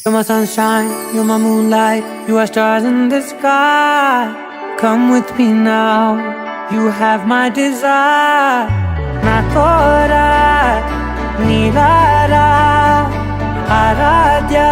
You're my sunshine, you're my moonlight, you are stars in the sky. Come with me now, you have my desire. Na tora, nilara, aradhya.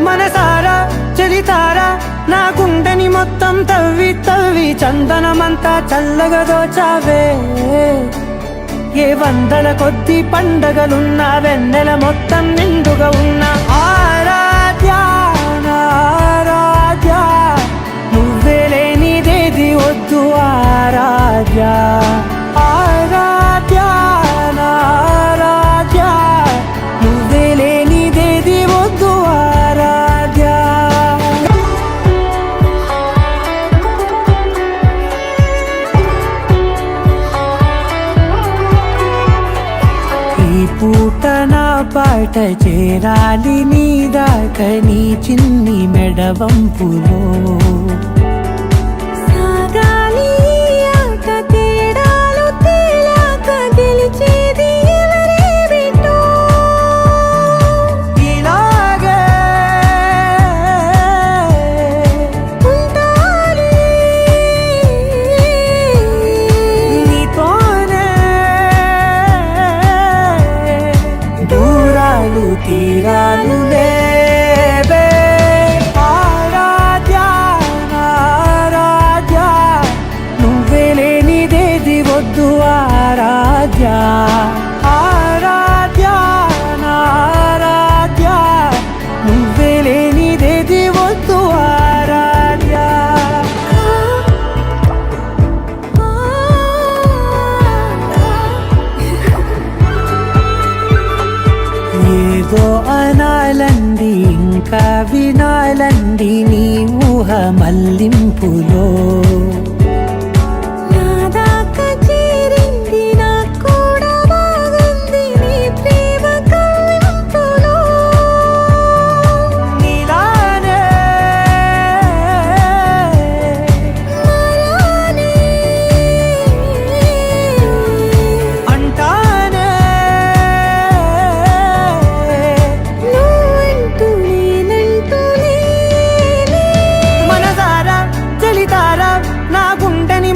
మనసారా చలితారా నా గుండెని మొత్తం తవ్వి తవ్వి చందనమంతా చల్లగా దోచావే. ఏ వందల కొద్ది పండగలున్న వెన్నెల మొత్తం నిండుగా ఉన్న ఆరాధ్య ఆరాధ్య, నువ్వే లేనిదేది వద్దు ఆరాధ్య ఆరాధ్య ఆరాధ్య, నువ్వే లేనిదేది వద్దు ఆరాధ్య. ఈ పూట నా పాట చేరాలి నీ దాకా నీ చిన్ని మెడవంపులో. తీరాలు లేవే ఆరాధ్య ఆరాధ్య, నువ్వే లేనిదేది వద్దు ఆరాధ్య ఆరాధ్య ఆరాధ్య, నువ్వే లేనిదేది వద్దు ఆరాధ్య. ఏదో అనాలండి ఇంకా వినాలండి నీ ఊహ మల్లింపులో.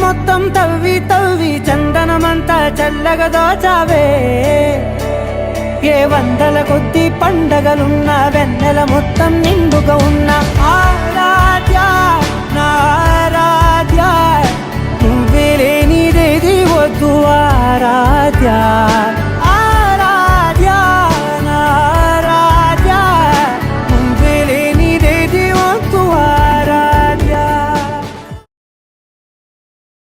మొత్తం తవ్వి తవ్వి చందనమంతా చల్లగా దోచావే. ఏ వందల కొద్ది పండగలున్న వెన్నెల మొత్తం నిండుగా ఉన్న